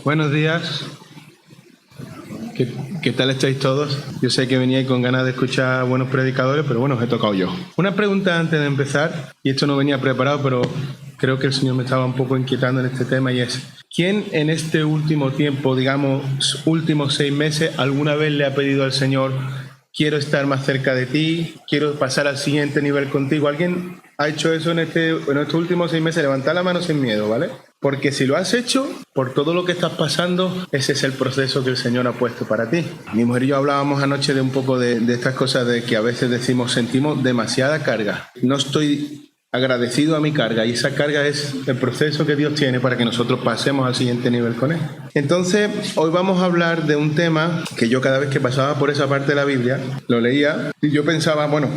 Buenos días. ¿Qué tal estáis todos? Yo sé que veníais con ganas de escuchar buenos predicadores, pero bueno, os he tocado yo. Una pregunta antes de empezar, y esto no venía preparado, pero creo que el Señor me estaba un poco inquietando en este tema, y es: ¿quién en este último tiempo, digamos, últimos 6 meses, alguna vez le ha pedido al Señor: quiero estar más cerca de ti, quiero pasar al siguiente nivel contigo? ¿Alguien ha hecho eso en estos últimos 6 meses? Levantad la mano sin miedo, ¿vale? Porque si lo has hecho, por todo lo que estás pasando, ese es el proceso que el Señor ha puesto para ti. Mi mujer y yo hablábamos anoche de un poco de estas cosas, de que a veces sentimos demasiada carga. No estoy agradecido a mi carga, y esa carga es el proceso que Dios tiene para que nosotros pasemos al siguiente nivel con Él. Entonces, hoy vamos a hablar de un tema que yo, cada vez que pasaba por esa parte de la Biblia, lo leía y yo pensaba, bueno,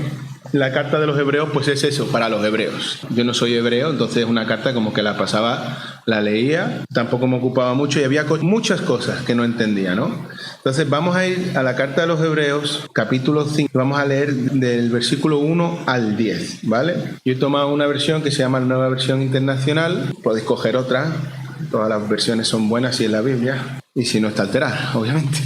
la carta de los hebreos, pues es eso, para los hebreos. Yo no soy hebreo, entonces una carta como que la pasaba, la leía, tampoco me ocupaba mucho y había muchas cosas que no entendía, ¿no? Entonces vamos a ir a la carta de los hebreos, capítulo 5, vamos a leer del versículo 1 al 10, ¿vale? Yo he tomado una versión que se llama la Nueva Versión Internacional, podéis coger otra, todas las versiones son buenas si es la Biblia, y si no está alterada, obviamente.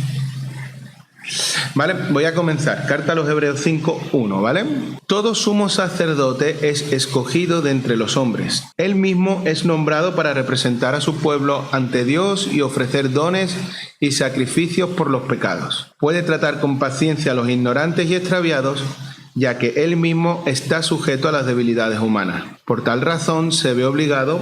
Vale, voy a comenzar. Carta a los Hebreos 5:1, ¿vale? Todo sumo sacerdote es escogido de entre los hombres. Él mismo es nombrado para representar a su pueblo ante Dios y ofrecer dones y sacrificios por los pecados. Puede tratar con paciencia a los ignorantes y extraviados, ya que él mismo está sujeto a las debilidades humanas. Por tal razón se ve obligado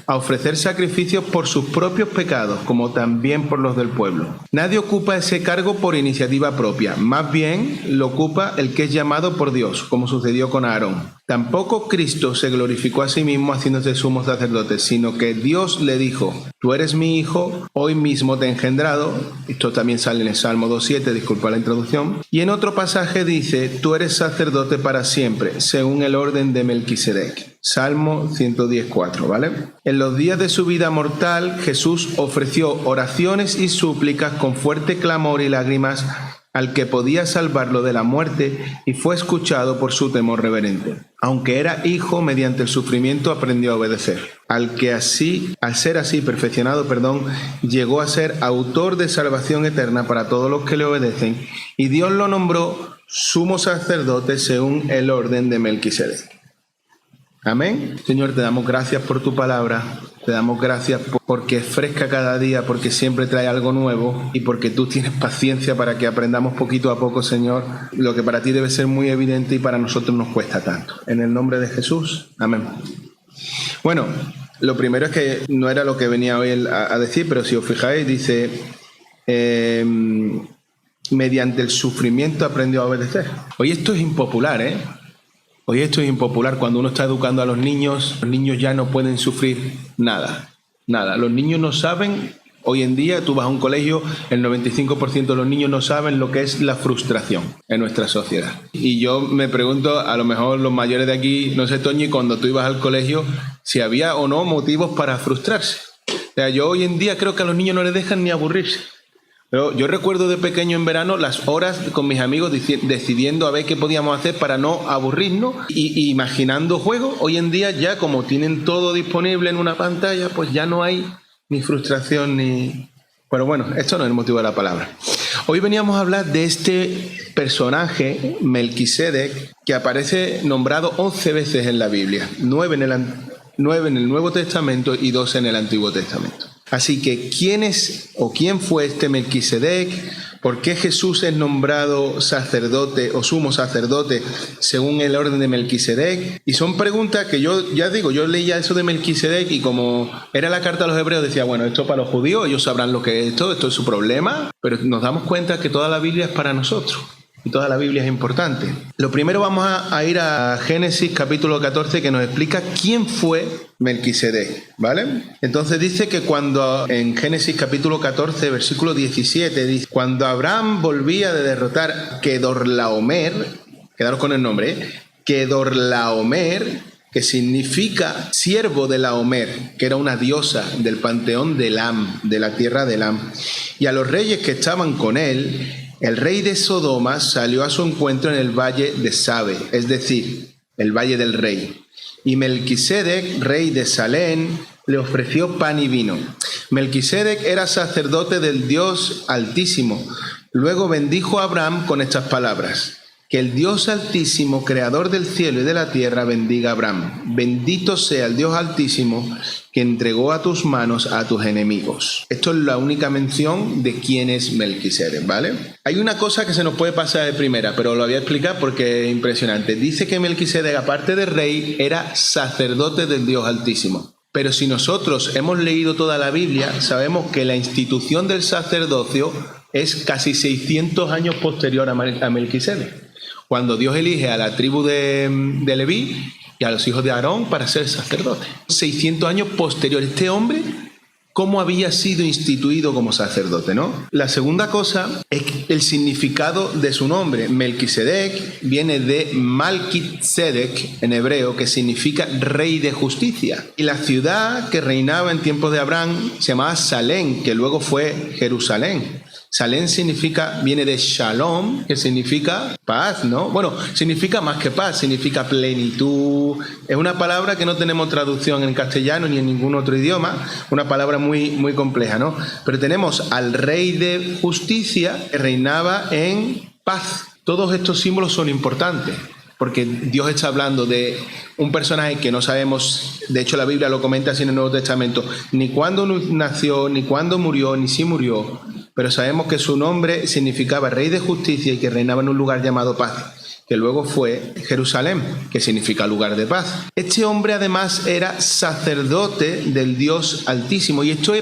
a ofrecer sacrificios por sus propios pecados, como también por los del pueblo. Nadie ocupa ese cargo por iniciativa propia, más bien lo ocupa el que es llamado por Dios, como sucedió con Aarón. Tampoco Cristo se glorificó a sí mismo haciéndose sumo sacerdote, sino que Dios le dijo: tú eres mi hijo, hoy mismo te he engendrado. Esto también sale en el Salmo 2:7, disculpa la introducción. Y en otro pasaje dice: tú eres sacerdote para siempre, según el orden de Melquisedec. Salmo 110:4, ¿vale? En los días de su vida mortal, Jesús ofreció oraciones y súplicas con fuerte clamor y lágrimas al que podía salvarlo de la muerte, y fue escuchado por su temor reverente. Aunque era hijo, mediante el sufrimiento aprendió a obedecer. Al ser así perfeccionado, llegó a ser autor de salvación eterna para todos los que le obedecen, y Dios lo nombró sumo sacerdote según el orden de Melquisedec. Amén. Señor, te damos gracias por tu palabra, te damos gracias porque es fresca cada día, porque siempre trae algo nuevo y porque tú tienes paciencia para que aprendamos poquito a poco, Señor, lo que para ti debe ser muy evidente y para nosotros nos cuesta tanto. En el nombre de Jesús, amén. Bueno, lo primero es que no era lo que venía hoy a decir, pero si os fijáis, dice: mediante el sufrimiento aprendió a obedecer. Hoy esto es impopular, ¿eh? Hoy esto es impopular. Cuando uno está educando a los niños ya no pueden sufrir nada. Los niños no saben, hoy en día tú vas a un colegio, el 95% de los niños no saben lo que es la frustración en nuestra sociedad. Y yo me pregunto, a lo mejor los mayores de aquí, no sé, Toñi, cuando tú ibas al colegio, si había o no motivos para frustrarse. O sea, yo hoy en día creo que a los niños no les dejan ni aburrirse. Pero yo recuerdo de pequeño en verano las horas con mis amigos decidiendo a ver qué podíamos hacer para no aburrirnos y imaginando juegos. Hoy en día ya, como tienen todo disponible en una pantalla, pues ya no hay ni frustración ni... Pero bueno, esto no es el motivo de la palabra. Hoy veníamos a hablar de este personaje, Melquisedec, que aparece nombrado 11 veces en la Biblia, 9 en el Nuevo Testamento y 2 en el Antiguo Testamento. Así que, ¿quién fue este Melquisedec? ¿Por qué Jesús es nombrado sacerdote o sumo sacerdote según el orden de Melquisedec? Y son preguntas que yo leía eso de Melquisedec y como era la carta a los hebreos decía, bueno, esto para los judíos, ellos sabrán lo que es esto es su problema, pero nos damos cuenta que toda la Biblia es para nosotros. Y toda la Biblia es importante. Lo primero vamos a ir a Génesis capítulo 14, que nos explica quién fue Melquisedec, ¿vale? Entonces dice que en Génesis capítulo 14, versículo 17, dice: cuando Abraham volvía de derrotar a Kedorlaomer, quedaros con el nombre, Kedorlaomer, que significa siervo de Laomer, que era una diosa del panteón de Elam, de la tierra de Elam, y a los reyes que estaban con él, el rey de Sodoma salió a su encuentro en el valle de Sabe, es decir, el Valle del Rey. Y Melquisedec, rey de Salem, le ofreció pan y vino. Melquisedec era sacerdote del Dios Altísimo. Luego bendijo a Abraham con estas palabras: que el Dios Altísimo, creador del cielo y de la tierra, bendiga a Abraham. Bendito sea el Dios Altísimo que entregó a tus manos a tus enemigos. Esto es la única mención de quién es Melquisedec, ¿vale? Hay una cosa que se nos puede pasar de primera, pero lo voy a explicar porque es impresionante. Dice que Melquisedec, aparte de rey, era sacerdote del Dios Altísimo. Pero si nosotros hemos leído toda la Biblia, sabemos que la institución del sacerdocio es casi 600 años posterior a Melquisedec, cuando Dios elige a la tribu de Leví y a los hijos de Aarón para ser sacerdotes. 600 años posterior. Este hombre, ¿cómo había sido instituido como sacerdote, no? La segunda cosa es el significado de su nombre. Melquisedec viene de Malkitzedek en hebreo, que significa rey de justicia. Y la ciudad que reinaba en tiempos de Abraham se llamaba Salem, que luego fue Jerusalén. Salem viene de Shalom, que significa paz, ¿no? Bueno, significa más que paz, significa plenitud. Es una palabra que no tenemos traducción en castellano ni en ningún otro idioma, una palabra muy, muy compleja, ¿no? Pero tenemos al rey de justicia que reinaba en paz. Todos estos símbolos son importantes, porque Dios está hablando de un personaje que no sabemos, de hecho la Biblia lo comenta así en el Nuevo Testamento, ni cuándo nació, ni cuándo murió, ni si murió, pero sabemos que su nombre significaba rey de justicia y que reinaba en un lugar llamado paz, que luego fue Jerusalén, que significa lugar de paz. Este hombre además era sacerdote del Dios Altísimo, y esto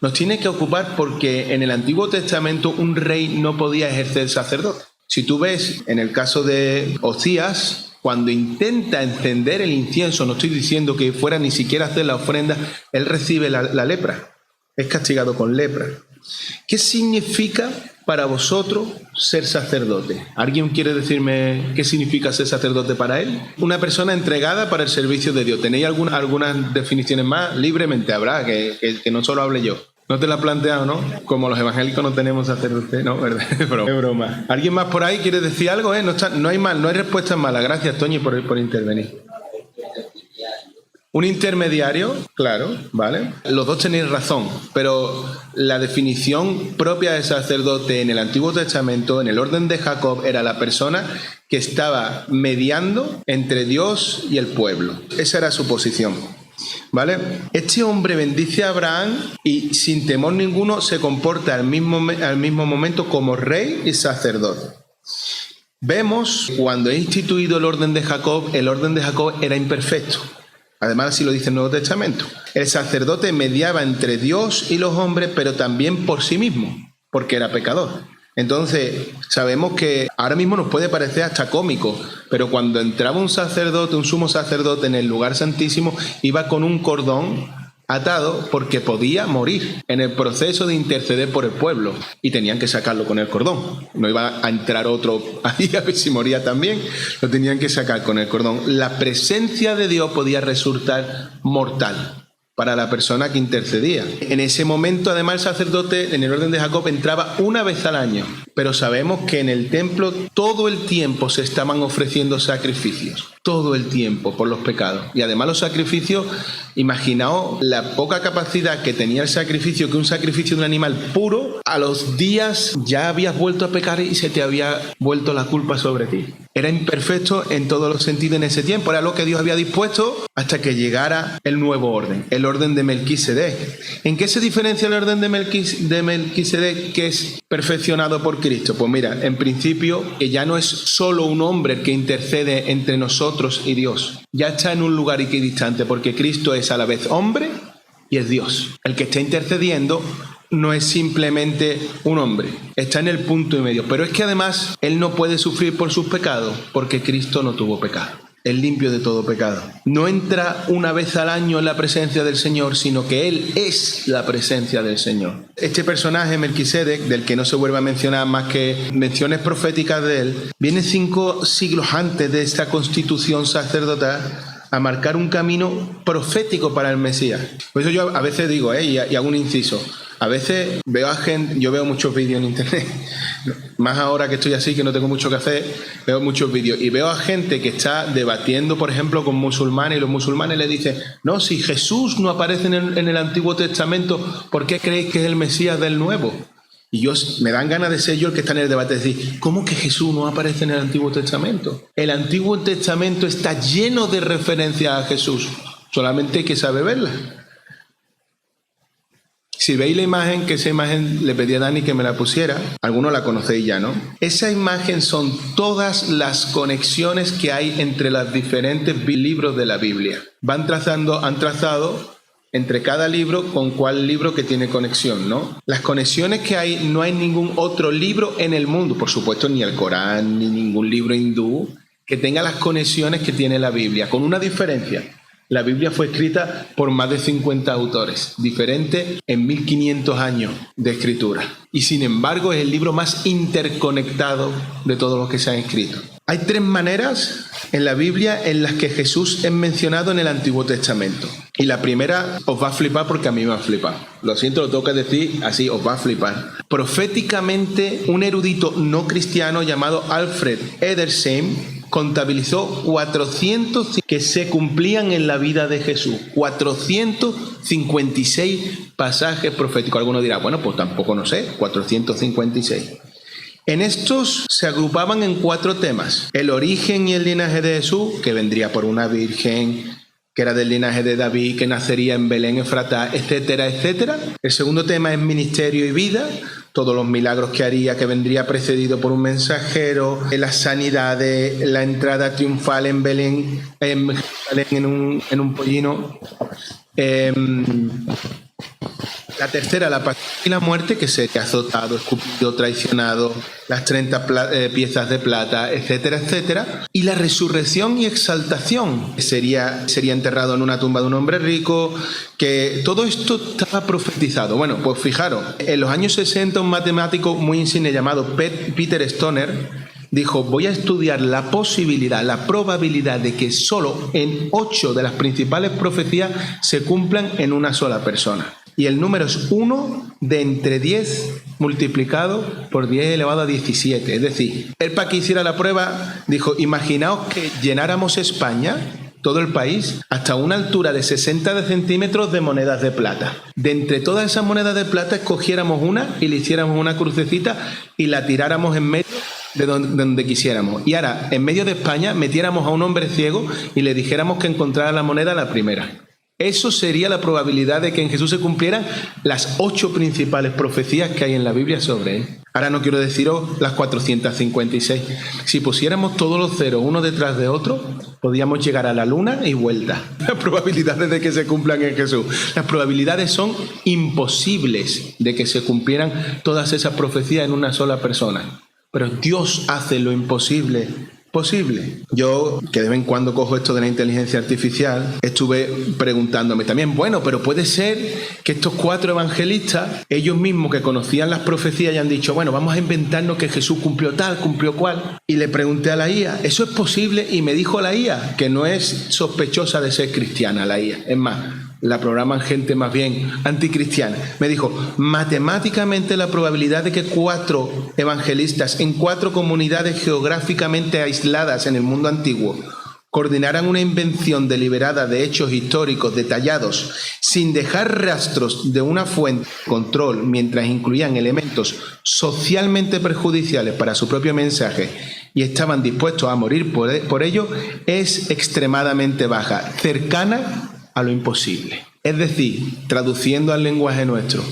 nos tiene que ocupar porque en el Antiguo Testamento un rey no podía ejercer sacerdote. Si tú ves en el caso de Ocías, cuando intenta encender el incienso, no estoy diciendo que fuera ni siquiera a hacer la ofrenda, él recibe la lepra, es castigado con lepra. ¿Qué significa para vosotros ser sacerdote? ¿Alguien quiere decirme qué significa ser sacerdote para él? Una persona entregada para el servicio de Dios. ¿Tenéis algunas definiciones más? Libremente habrá, que no solo hable yo. ¿No te la has planteado, no? Como los evangélicos no tenemos sacerdote, ¿no? ¿Verdad? Es broma. ¿Alguien más por ahí quiere decir algo? No hay respuestas malas. Gracias, Toñi, por intervenir. Un intermediario, claro, ¿vale? Los dos tenéis razón, pero la definición propia de sacerdote en el Antiguo Testamento, en el orden de Jacob, era la persona que estaba mediando entre Dios y el pueblo. Esa era su posición, ¿vale? Este hombre bendice a Abraham y sin temor ninguno se comporta al mismo momento como rey y sacerdote. Vemos, cuando es instituido el orden de Jacob era imperfecto. Además, así lo dice el Nuevo Testamento. El sacerdote mediaba entre Dios y los hombres, pero también por sí mismo, porque era pecador. Entonces, sabemos que ahora mismo nos puede parecer hasta cómico, pero cuando entraba un sacerdote, un sumo sacerdote en el lugar santísimo, iba con un cordón atado porque podía morir en el proceso de interceder por el pueblo y tenían que sacarlo con el cordón. No iba a entrar otro ahí a ver si moría también, lo tenían que sacar con el cordón. La presencia de Dios podía resultar mortal para la persona que intercedía. En ese momento, además, el sacerdote en el orden de Jacob entraba una vez al año, pero sabemos que en el templo todo el tiempo se estaban ofreciendo sacrificios, todo el tiempo por los pecados. Y además los sacrificios, imaginaos la poca capacidad que tenía el sacrificio, que un sacrificio de un animal puro, a los días ya habías vuelto a pecar y se te había vuelto la culpa sobre ti. Era imperfecto en todos los sentidos en ese tiempo, era lo que Dios había dispuesto hasta que llegara el nuevo orden, el orden de Melquisedec. ¿En qué se diferencia el orden de Melquisedec, que es perfeccionado por Cristo? Pues mira, en principio, que ya no es solo un hombre el que intercede entre nosotros y Dios, ya está en un lugar equidistante, porque Cristo es a la vez hombre y es Dios. El que está intercediendo no es simplemente un hombre, está en el punto y medio, pero es que además él no puede sufrir por sus pecados porque Cristo no tuvo pecado, es limpio de todo pecado. No entra una vez al año en la presencia del Señor, sino que él es la presencia del Señor. Este personaje, Melquisedec, del que no se vuelve a mencionar más que menciones proféticas de él, viene 5 siglos antes de esta constitución sacerdotal a marcar un camino profético para el Mesías. Por eso yo a veces digo, y hago un inciso, a veces veo a gente, yo veo muchos vídeos en internet, más ahora que estoy así, que no tengo mucho que hacer, veo muchos vídeos y veo a gente que está debatiendo, por ejemplo, con musulmanes, y los musulmanes le dicen, no, si Jesús no aparece en el Antiguo Testamento, ¿por qué creéis que es el Mesías del Nuevo? Y me dan ganas de ser yo el que está en el debate, de decir, ¿cómo que Jesús no aparece en el Antiguo Testamento? El Antiguo Testamento está lleno de referencias a Jesús, solamente hay que saber verlas. Si veis la imagen, que esa imagen le pedí a Dani que me la pusiera, algunos la conocéis ya, ¿no? Esa imagen son todas las conexiones que hay entre los diferentes libros de la Biblia. Han trazado entre cada libro con cuál libro que tiene conexión, ¿no? Las conexiones que hay, no hay ningún otro libro en el mundo, por supuesto ni el Corán, ni ningún libro hindú, que tenga las conexiones que tiene la Biblia, con una diferencia. La Biblia fue escrita por más de 50 autores, diferentes en 1500 años de escritura. Y sin embargo es el libro más interconectado de todos los que se han escrito. Hay 3 maneras en la Biblia en las que Jesús es mencionado en el Antiguo Testamento. Y la primera os va a flipar porque a mí me ha flipado. Lo siento, lo tengo que decir así, os va a flipar. Proféticamente, un erudito no cristiano llamado Alfred Edersheim contabilizó 400 que se cumplían en la vida de Jesús. 456 pasajes proféticos. Alguno dirá, bueno, pues tampoco no sé, 456. En estos se agrupaban en 4 temas. El origen y el linaje de Jesús, que vendría por una virgen, que era del linaje de David, que nacería en Belén, Efratá, etcétera, etcétera. El segundo tema es ministerio y vida, todos los milagros que haría, que vendría precedido por un mensajero, las sanidades, la entrada triunfal en Belén, en un pollino. La tercera, la pasión y la muerte, que sería azotado, escupido, traicionado, las 30 piezas de plata, etcétera, etcétera. Y la resurrección y exaltación, que sería enterrado en una tumba de un hombre rico, que todo esto estaba profetizado. Bueno, pues fijaros, en los años 60 un matemático muy insigne llamado Peter Stoner dijo, voy a estudiar la probabilidad de que solo en 8 de las principales profecías se cumplan en una sola persona. Y el número es 1 de entre 10 multiplicado por 10 elevado a 17. Es decir, él para que hiciera la prueba dijo, imaginaos que llenáramos España, todo el país, hasta una altura de 60 centímetros de monedas de plata. De entre todas esas monedas de plata escogiéramos una y le hiciéramos una crucecita y la tiráramos en medio de donde quisiéramos. Y ahora, en medio de España, metiéramos a un hombre ciego y le dijéramos que encontrara la moneda la primera. Eso sería la probabilidad de que en Jesús se cumplieran las 8 principales profecías que hay en la Biblia sobre él. Ahora no quiero deciros las 456. Si pusiéramos todos los ceros uno detrás de otro, podríamos llegar a la luna y vuelta. Las probabilidades de que se cumplan en Jesús. Las probabilidades son imposibles de que se cumplieran todas esas profecías en una sola persona. Pero Dios hace lo imposible posible. Yo, que de vez en cuando cojo esto de la inteligencia artificial, estuve preguntándome también, bueno, pero puede ser que estos 4 evangelistas, ellos mismos que conocían las profecías, hayan dicho, bueno, vamos a inventarnos que Jesús cumplió tal, cumplió cual. Y le pregunté a la IA, ¿eso es posible? Y me dijo la IA que no es sospechosa de ser cristiana, la IA. Es más, la programan gente más bien anticristiana. Me dijo, matemáticamente la probabilidad de que 4 evangelistas en 4 comunidades geográficamente aisladas en el mundo antiguo coordinaran una invención deliberada de hechos históricos detallados sin dejar rastros de una fuente de control mientras incluían elementos socialmente perjudiciales para su propio mensaje y estaban dispuestos a morir por ello, es extremadamente baja, cercana a lo imposible. Es decir, traduciendo al lenguaje nuestro,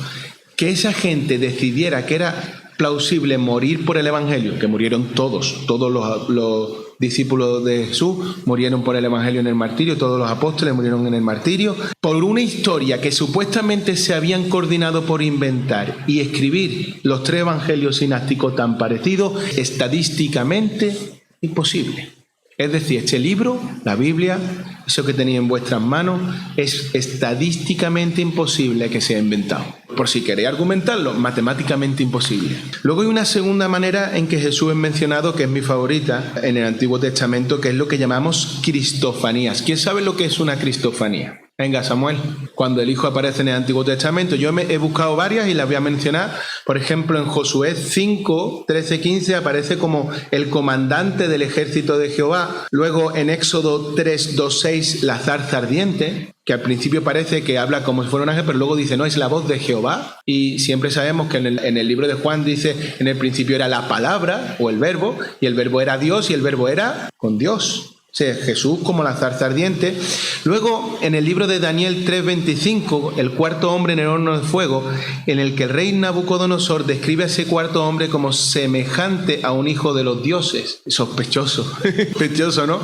que esa gente decidiera que era plausible morir por el Evangelio, que murieron todos los discípulos de Jesús murieron por el Evangelio en el martirio, todos los apóstoles murieron en el martirio, por una historia que supuestamente se habían coordinado por inventar y escribir los 3 evangelios sinápticos tan parecidos, estadísticamente imposible. Es decir, este libro, la Biblia, eso que tenéis en vuestras manos, es estadísticamente imposible que sea inventado. Por si queréis argumentarlo, matemáticamente imposible. Luego hay una segunda manera en que Jesús es mencionado, que es mi favorita en el Antiguo Testamento, que es lo que llamamos cristofanías. ¿Quién sabe lo que es una cristofanía? Venga, Samuel, cuando el Hijo aparece en el Antiguo Testamento, yo he buscado varias y las voy a mencionar. Por ejemplo, en Josué 5, 13, 15 aparece como el comandante del ejército de Jehová. Luego en Éxodo 3, 2, 6, la zarza ardiente, que al principio parece que habla como si fuera un ángel, pero luego dice, no, es la voz de Jehová. Y siempre sabemos que en el libro de Juan dice, en el principio era la palabra o el verbo, y el verbo era Dios y el verbo era con Dios. O sea, Jesús como la zarza ardiente. Luego, en el libro de Daniel 3:25, el cuarto hombre en el horno de fuego, en el que el rey Nabucodonosor describe a ese cuarto hombre como semejante a un hijo de los dioses. Sospechoso, sospechoso, ¿no?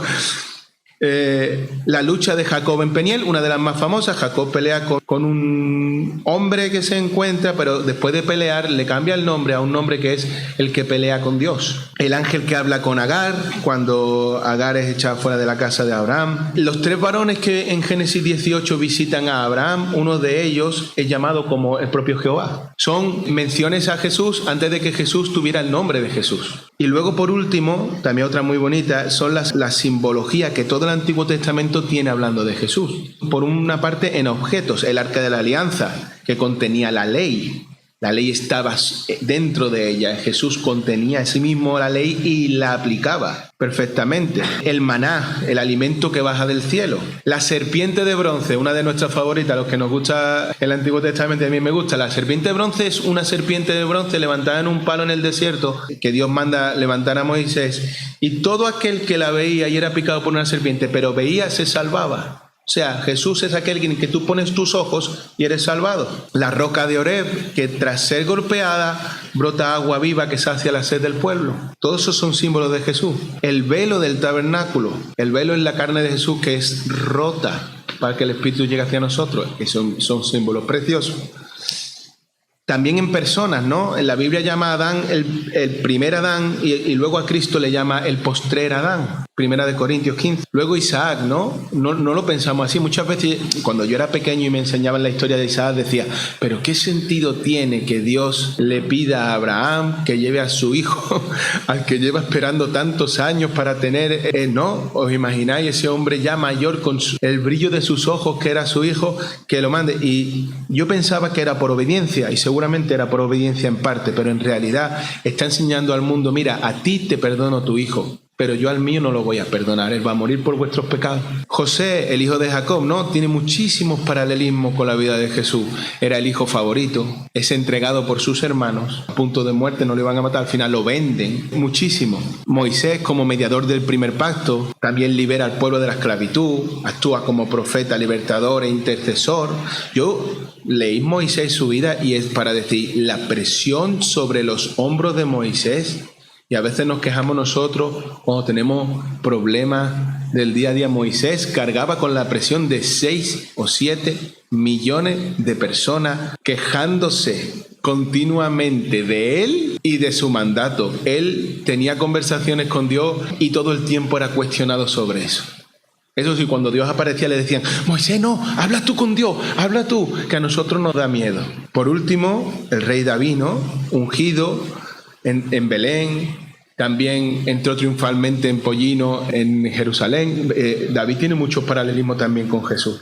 La lucha de Jacob en Peniel, una de las más famosas. Jacob pelea con un hombre que se encuentra, pero después de pelear le cambia el nombre a un nombre que es el que pelea con Dios. El ángel que habla con Agar, cuando Agar es echada fuera de la casa de Abraham. Los 3 varones que en Génesis 18 visitan a Abraham, uno de ellos es llamado como el propio Jehová. Son menciones a Jesús antes de que Jesús tuviera el nombre de Jesús. Y luego, por último, también otra muy bonita, son la simbología que todo el Antiguo Testamento tiene hablando de Jesús. Por una parte, en objetos, el Arca de la Alianza, que contenía la ley. La ley estaba dentro de ella. Jesús contenía a sí mismo la ley y la aplicaba perfectamente. El maná, el alimento que baja del cielo. La serpiente de bronce, una de nuestras favoritas, los que nos gusta el Antiguo Testamento, a mí me gusta. La serpiente de bronce es una serpiente de bronce levantada en un palo en el desierto, que Dios manda levantar a Moisés. Y todo aquel que la veía y era picado por una serpiente, pero veía, se salvaba. O sea, Jesús es aquel en que tú pones tus ojos y eres salvado. La roca de Oreb, que tras ser golpeada, brota agua viva que sacia la sed del pueblo. Todos esos son símbolos de Jesús. El velo del tabernáculo, el velo es la carne de Jesús que es rota para que el Espíritu llegue hacia nosotros, que son símbolos preciosos. También en personas, ¿no? En la Biblia llama a Adán el primer Adán y luego a Cristo le llama el postrer Adán. Primera de Corintios 15. Luego Isaac, ¿no? No lo pensamos así. Muchas veces, cuando yo era pequeño y me enseñaban la historia de Isaac, decía, pero ¿qué sentido tiene que Dios le pida a Abraham que lleve a su hijo, al que lleva esperando tantos años para tener, ¿no? ¿Os imagináis ese hombre ya mayor con el brillo de sus ojos, que era su hijo, que lo mande? Y yo pensaba que era por obediencia, y seguramente era por obediencia en parte, pero en realidad está enseñando al mundo, mira, a ti te perdono tu hijo, pero yo al mío no lo voy a perdonar, él va a morir por vuestros pecados. José, el hijo de Jacob, ¿no? Tiene muchísimos paralelismos con la vida de Jesús. Era el hijo favorito, es entregado por sus hermanos, a punto de muerte, no le van a matar, al final lo venden, muchísimo. Moisés, como mediador del primer pacto, también libera al pueblo de la esclavitud, actúa como profeta, libertador e intercesor. Yo leí Moisés su vida y es para decir, la presión sobre los hombros de Moisés. Y a veces nos quejamos nosotros cuando tenemos problemas del día a día. Moisés cargaba con la presión de 6 o 7 millones de personas quejándose continuamente de él y de su mandato. Él tenía conversaciones con Dios y todo el tiempo era cuestionado sobre eso. Eso sí, cuando Dios aparecía le decían, Moisés, no, habla tú con Dios, habla tú, que a nosotros nos da miedo. Por último, el rey David, ¿no? Ungido en Belén, también entró triunfalmente en Pollino, en Jerusalén. David tiene muchos paralelismos también con Jesús.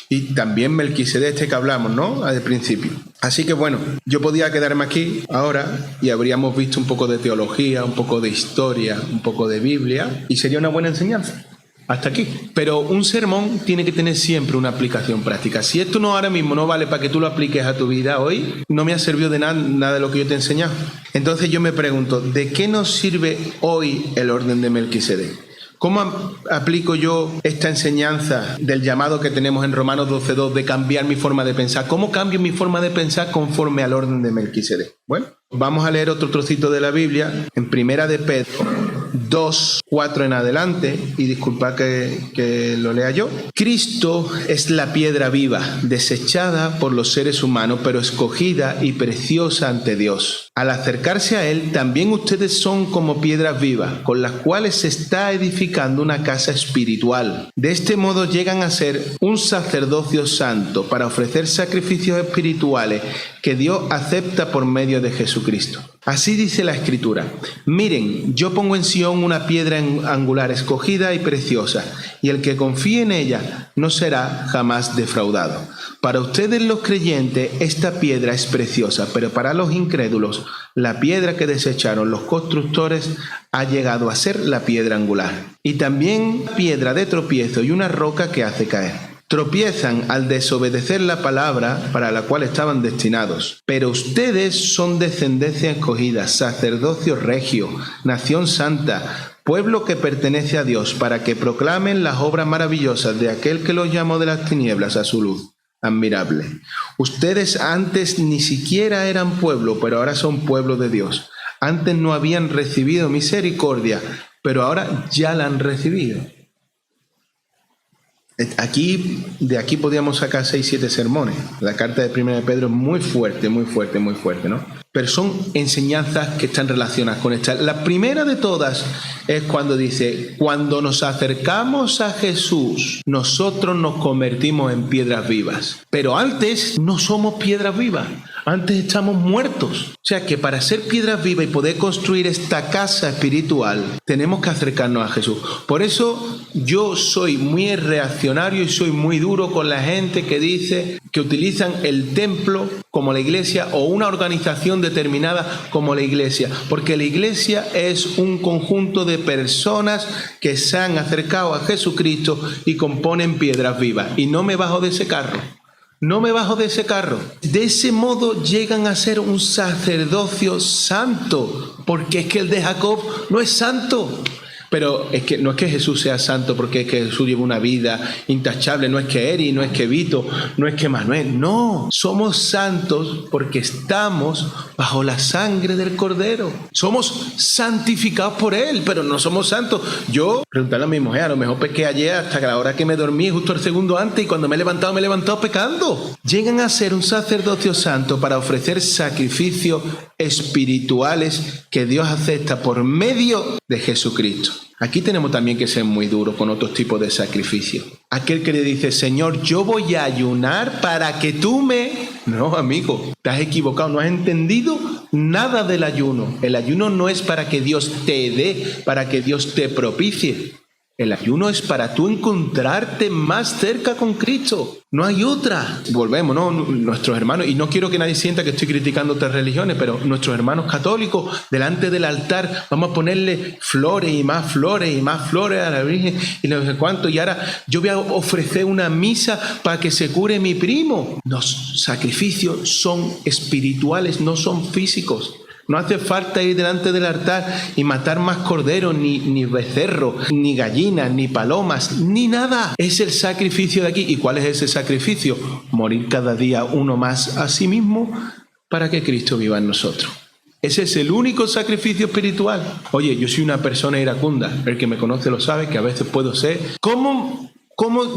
Y también Melquisedec, que hablamos, ¿no? Al principio. Así que bueno, yo podía quedarme aquí ahora y habríamos visto un poco de teología, un poco de historia, un poco de Biblia, y sería una buena enseñanza. Hasta aquí. Pero un sermón tiene que tener siempre una aplicación práctica. Si esto no ahora mismo no vale para que tú lo apliques a tu vida hoy, no me ha servido de nada de lo que yo te he enseñado. Entonces yo me pregunto, ¿de qué nos sirve hoy el orden de Melquisedec? ¿Cómo aplico yo esta enseñanza del llamado que tenemos en Romanos 12:2 de cambiar mi forma de pensar? ¿Cómo cambio mi forma de pensar conforme al orden de Melquisedec? Bueno, vamos a leer otro trocito de la Biblia en Primera de Pedro 2:4 en adelante, y disculpa que lo lea yo. Cristo es la piedra viva, desechada por los seres humanos, pero escogida y preciosa ante Dios. Al acercarse a Él, también ustedes son como piedras vivas, con las cuales se está edificando una casa espiritual. De este modo llegan a ser un sacerdocio santo para ofrecer sacrificios espirituales que Dios acepta por medio de Jesucristo. Así dice la Escritura: miren, yo pongo en Sión una piedra angular escogida y preciosa, y el que confíe en ella no será jamás defraudado. Para ustedes los creyentes esta piedra es preciosa, pero para los incrédulos la piedra que desecharon los constructores ha llegado a ser la piedra angular, y también piedra de tropiezo y una roca que hace caer. Tropiezan al desobedecer la palabra para la cual estaban destinados. Pero ustedes son descendencia escogida, sacerdocio regio, nación santa, pueblo que pertenece a Dios, para que proclamen las obras maravillosas de aquel que los llamó de las tinieblas a su luz admirable. Ustedes antes ni siquiera eran pueblo, pero ahora son pueblo de Dios. Antes no habían recibido misericordia, pero ahora ya la han recibido. De aquí podíamos sacar 6-7 sermones. La carta de 1 de Pedro es muy fuerte, ¿no? Pero son enseñanzas que están relacionadas con esta. La primera de todas es cuando dice: cuando nos acercamos a Jesús, nosotros nos convertimos en piedras vivas. Pero antes no somos piedras vivas. Antes estamos muertos. O sea que para ser piedras vivas y poder construir esta casa espiritual, tenemos que acercarnos a Jesús. Por eso yo soy muy reaccionario y soy muy duro con la gente que dice que utilizan el templo como la iglesia o una organización determinada como la iglesia. Porque la iglesia es un conjunto de personas que se han acercado a Jesucristo y componen piedras vivas. Y no me bajo de ese carro. No me bajo de ese carro. De ese modo llegan a ser un sacerdocio santo, porque es que el de Jacob no es santo. Pero es que no es que Jesús sea santo porque es que Jesús lleva una vida intachable, no es que Eri, no es que Vito, no es que Manuel, no, somos santos porque estamos bajo la sangre del Cordero. Somos santificados por Él, pero no somos santos. Yo, preguntarle a mi mujer, a lo mejor pequé ayer hasta la hora que me dormí, justo el segundo antes, y cuando me he levantado pecando. Llegan a ser un sacerdocio santo para ofrecer sacrificios espirituales que Dios acepta por medio de Jesucristo. Aquí tenemos también que ser muy duros con otros tipos de sacrificios. Aquel que le dice: Señor, yo voy a ayunar para que tú me... No, amigo, te has equivocado, no has entendido nada del ayuno. El ayuno no es para que Dios te dé, para que Dios te propicie. El ayuno es para tú encontrarte más cerca con Cristo. No hay otra. Volvemos, ¿no? Nuestros hermanos, y no quiero que nadie sienta que estoy criticando otras religiones, pero nuestros hermanos católicos, delante del altar, vamos a ponerle flores y más flores y más flores a la Virgen y no sé cuánto. Y ahora yo voy a ofrecer una misa para que se cure mi primo. Los sacrificios son espirituales, no son físicos. No hace falta ir delante del altar y matar más corderos, ni becerros, ni gallinas, ni palomas, ni nada. Es el sacrificio de aquí. ¿Y cuál es ese sacrificio? Morir cada día uno más a sí mismo para que Cristo viva en nosotros. Ese es el único sacrificio espiritual. Oye, yo soy una persona iracunda. El que me conoce lo sabe, que a veces puedo ser. ¿Cómo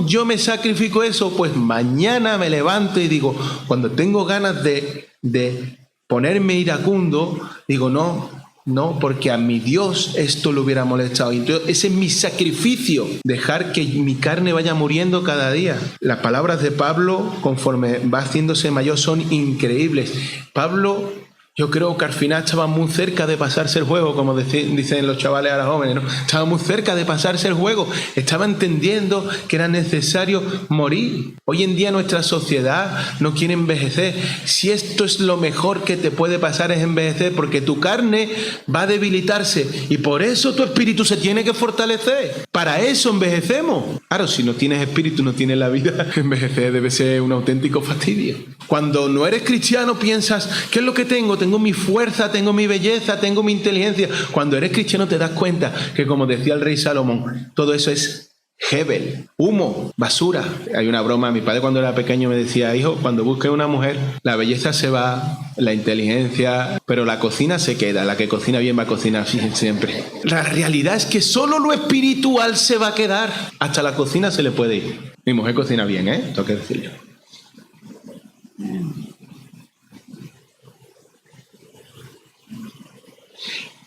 yo me sacrifico eso? Pues mañana me levanto y digo, cuando tengo ganas de ponerme iracundo, digo no, porque a mi Dios esto le hubiera molestado. Entonces ese es mi sacrificio, dejar que mi carne vaya muriendo cada día. Las palabras de Pablo, conforme va haciéndose mayor, son increíbles. Pablo, yo creo que al final estaba muy cerca de pasarse el juego, como dicen los chavales a las jóvenes, ¿no? Estaba muy cerca de pasarse el juego. Estaba entendiendo que era necesario morir. Hoy en día nuestra sociedad no quiere envejecer. Si esto es lo mejor que te puede pasar, es envejecer, porque tu carne va a debilitarse y por eso tu espíritu se tiene que fortalecer. Para eso envejecemos. Claro, si no tienes espíritu, no tienes la vida, envejecer debe ser un auténtico fastidio. Cuando no eres cristiano piensas, ¿qué es lo que tengo? Tengo mi fuerza, tengo mi belleza, tengo mi inteligencia. Cuando eres cristiano te das cuenta que, como decía el rey Salomón, todo eso es Hebel, humo, basura. Hay una broma, mi padre cuando era pequeño me decía: hijo, cuando busques una mujer, la belleza se va, la inteligencia, pero la cocina se queda. La que cocina bien va a cocinar siempre. La realidad es que solo lo espiritual se va a quedar. Hasta la cocina se le puede ir. Mi mujer cocina bien, tengo que decirlo.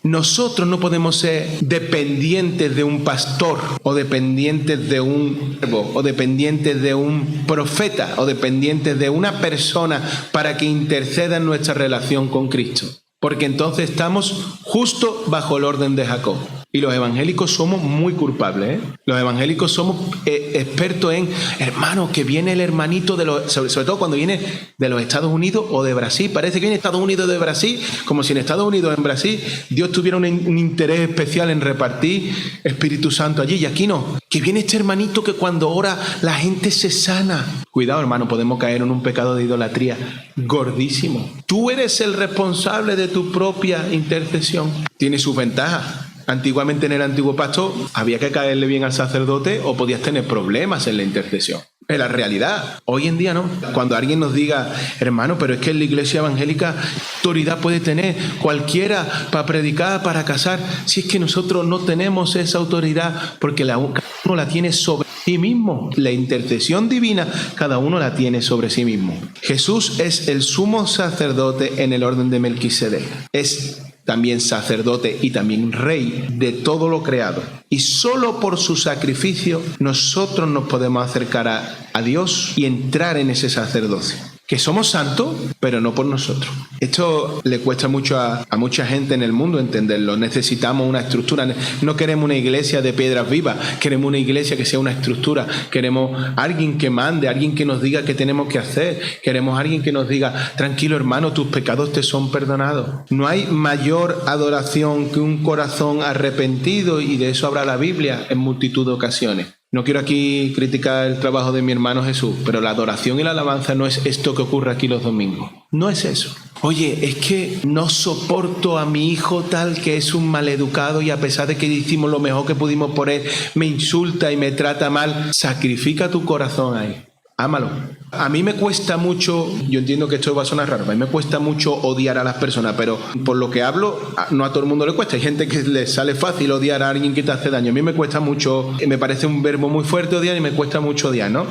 nosotros no podemos ser dependientes de un pastor, o dependientes de un siervo, o dependientes de un profeta, o dependientes de una persona para que interceda en nuestra relación con Cristo. Porque entonces estamos justo bajo el orden de Jacob. Y los evangélicos somos muy culpables, ¿eh? Los evangélicos somos expertos en, hermano, que viene el hermanito de los, sobre todo cuando viene de los Estados Unidos o de Brasil. Parece que viene de Estados Unidos o de Brasil, como si en Estados Unidos o en Brasil Dios tuviera un interés especial en repartir Espíritu Santo allí. Y aquí no. Que viene este hermanito que cuando ora la gente se sana. Cuidado, hermano, podemos caer en un pecado de idolatría gordísimo. Tú eres el responsable de tu propia intercesión. Tiene sus ventajas. Antiguamente en el antiguo pacto había que caerle bien al sacerdote o podías tener problemas en la intercesión. Es la realidad. Hoy en día no. Cuando alguien nos diga, hermano, pero es que en la iglesia evangélica autoridad puede tener cualquiera para predicar, para casar, si es que nosotros no tenemos esa autoridad porque cada uno la tiene sobre sí mismo. La intercesión divina cada uno la tiene sobre sí mismo. Jesús es el sumo sacerdote en el orden de Melquisedec. Es también sacerdote y también rey de todo lo creado. Y solo por su sacrificio nosotros nos podemos acercar a Dios y entrar en ese sacerdocio. Que somos santos, pero no por nosotros. Esto le cuesta mucho a mucha gente en el mundo entenderlo. Necesitamos una estructura. No queremos una iglesia de piedras vivas. Queremos una iglesia que sea una estructura. Queremos alguien que mande, alguien que nos diga qué tenemos que hacer. Queremos alguien que nos diga, tranquilo hermano, tus pecados te son perdonados. No hay mayor adoración que un corazón arrepentido, y de eso habla la Biblia en multitud de ocasiones. No quiero aquí criticar el trabajo de mi hermano Jesús, pero la adoración y la alabanza no es esto que ocurre aquí los domingos. No es eso. Oye, es que no soporto a mi hijo tal que es un maleducado y a pesar de que hicimos lo mejor que pudimos por él, me insulta y me trata mal. Sacrifica tu corazón ahí. Ámalo. A mí me cuesta mucho, yo entiendo que esto va a sonar raro, a mí me cuesta mucho odiar a las personas, pero por lo que hablo, no a todo el mundo le cuesta. Hay gente que le sale fácil odiar a alguien que te hace daño. A mí me cuesta mucho, me parece un verbo muy fuerte odiar y me cuesta mucho odiar, ¿no?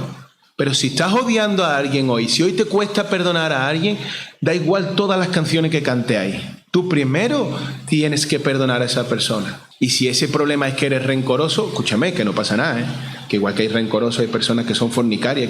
Pero si estás odiando a alguien hoy, si hoy te cuesta perdonar a alguien, da igual todas las canciones que cante ahí. Tú primero tienes que perdonar a esa persona. Y si ese problema es que eres rencoroso, escúchame, que no pasa nada, ¿eh? Que igual que hay rencorosos, hay personas que son fornicarias,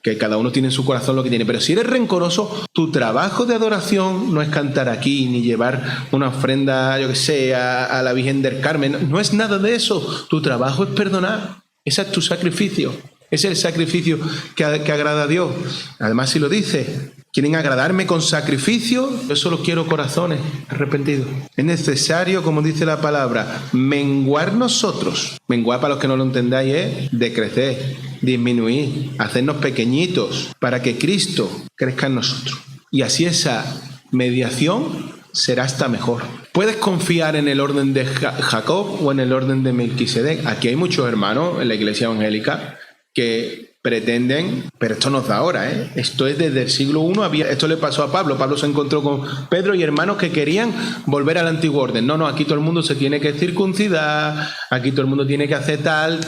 que cada uno tiene en su corazón lo que tiene. Pero si eres rencoroso, tu trabajo de adoración no es cantar aquí, ni llevar una ofrenda, yo que sé, a la Virgen del Carmen. No es nada de eso. Tu trabajo es perdonar. Ese es tu sacrificio. Ese es el sacrificio que agrada a Dios. Además, si lo dice, quieren agradarme con sacrificio, yo solo quiero corazones arrepentidos. Es necesario, como dice la palabra, menguar nosotros. Menguar, para los que no lo entendáis, es decrecer, disminuir, hacernos pequeñitos para que Cristo crezca en nosotros. Y así esa mediación será hasta mejor. Puedes confiar en el orden de Jacob o en el orden de Melquisedec. Aquí hay muchos hermanos en la iglesia evangélica que pretenden, pero esto nos da ahora, ¿eh? Esto es desde el siglo I, esto le pasó a Pablo. Pablo se encontró con Pedro y hermanos que querían volver al antiguo orden. No, aquí todo el mundo se tiene que circuncidar, aquí todo el mundo tiene que hacer tal.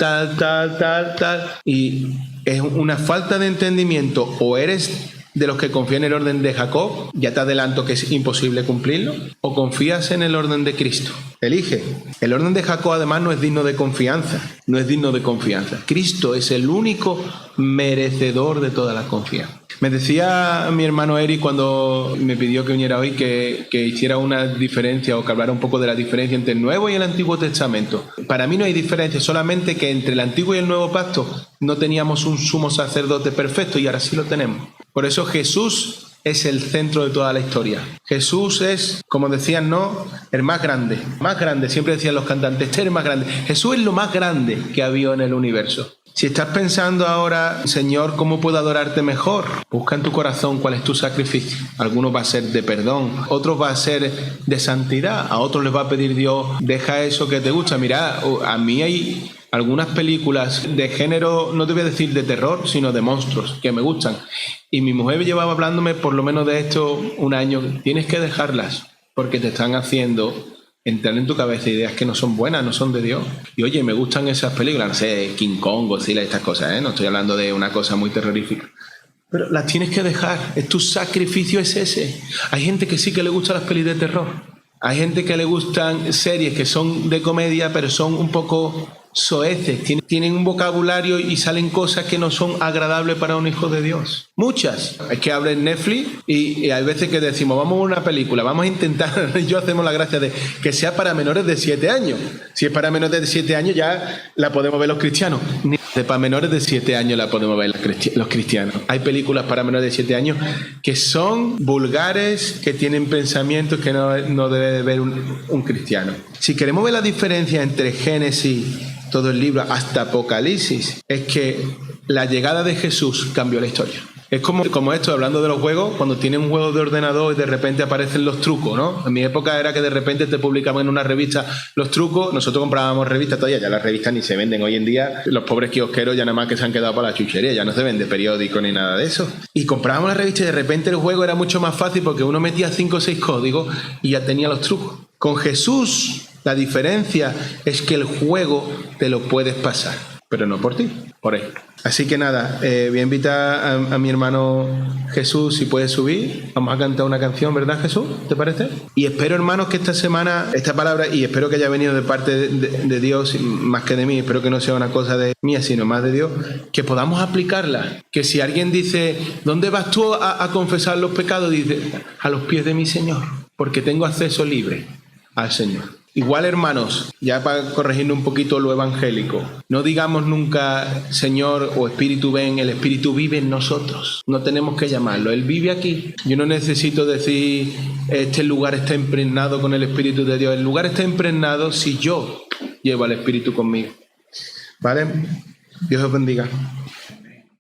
Y es una falta de entendimiento. O eres de los que confían en el orden de Jacob, ya te adelanto que es imposible cumplirlo, o confías en el orden de Cristo. Elige. El orden de Jacob además no es digno de confianza. No es digno de confianza. Cristo es el único merecedor de toda la confianza. Me decía mi hermano Eric cuando me pidió que viniera hoy que hiciera una diferencia o que hablara un poco de la diferencia entre el Nuevo y el Antiguo Testamento. Para mí no hay diferencia, solamente que entre el Antiguo y el Nuevo Pacto no teníamos un sumo sacerdote perfecto y ahora sí lo tenemos. Por eso Jesús es el centro de toda la historia. Jesús es, como decían, ¿no?, el más grande. Más grande, siempre decían los cantantes, este es el más grande. Jesús es lo más grande que ha habido en el universo. Si estás pensando ahora, Señor, ¿cómo puedo adorarte mejor? Busca en tu corazón cuál es tu sacrificio. Algunos va a ser de perdón, otros va a ser de santidad, a otros les va a pedir Dios, deja eso que te gusta. Mira, a mí hay algunas películas de género, no te voy a decir de terror, sino de monstruos, que me gustan. Y mi mujer llevaba hablándome por lo menos de esto un año. Tienes que dejarlas porque te están haciendo entrar en tu cabeza ideas que no son buenas, no son de Dios. Y oye, me gustan esas películas, no sé, King Kong, Godzilla, estas cosas, ¿eh? No estoy hablando de una cosa muy terrorífica. Pero las tienes que dejar, tu sacrificio es ese. Hay gente que sí que le gusta las pelis de terror. Hay gente que le gustan series que son de comedia, pero son un poco soeces, tienen un vocabulario y salen cosas que no son agradables para un hijo de Dios. Muchas. Es que abren Netflix y hay veces que decimos, vamos a ver una película, vamos a intentar, yo hacemos la gracia de que sea para menores de 7 años. Si es para menores de 7 años ya la podemos ver los cristianos. Ni para menores de 7 años la podemos ver los cristianos. Hay películas para menores de 7 años que son vulgares, que tienen pensamientos que no debe de ver un cristiano. Si queremos ver la diferencia entre Génesis, todo el libro, hasta Apocalipsis, es que la llegada de Jesús cambió la historia. Es como esto, hablando de los juegos, cuando tienes un juego de ordenador y de repente aparecen los trucos, ¿no? En mi época era que de repente te publicaban en una revista los trucos, nosotros comprábamos revistas todavía, ya las revistas ni se venden hoy en día, los pobres kiosqueros ya nada más que se han quedado para la chuchería, ya no se vende periódico ni nada de eso. Y comprábamos la revista y de repente el juego era mucho más fácil porque uno metía 5 o 6 códigos y ya tenía los trucos. Con Jesús la diferencia es que el juego te lo puedes pasar, pero no por ti, por él. Así que nada, voy a invitar a mi hermano Jesús, si puede subir. Vamos a cantar una canción, ¿verdad, Jesús? ¿Te parece? Y espero, hermanos, que esta semana, esta palabra, y espero que haya venido de parte de Dios, más que de mí, espero que no sea una cosa de mía, sino más de Dios, que podamos aplicarla. Que si alguien dice, ¿dónde vas tú a confesar los pecados? Dice, a los pies de mi Señor, porque tengo acceso libre al Señor. Igual, hermanos, ya para corregirnos un poquito lo evangélico, no digamos nunca Señor o Espíritu ven, el Espíritu vive en nosotros. No tenemos que llamarlo, Él vive aquí. Yo no necesito decir este lugar está impregnado con el Espíritu de Dios. El lugar está impregnado si yo llevo al Espíritu conmigo. ¿Vale? Dios os bendiga.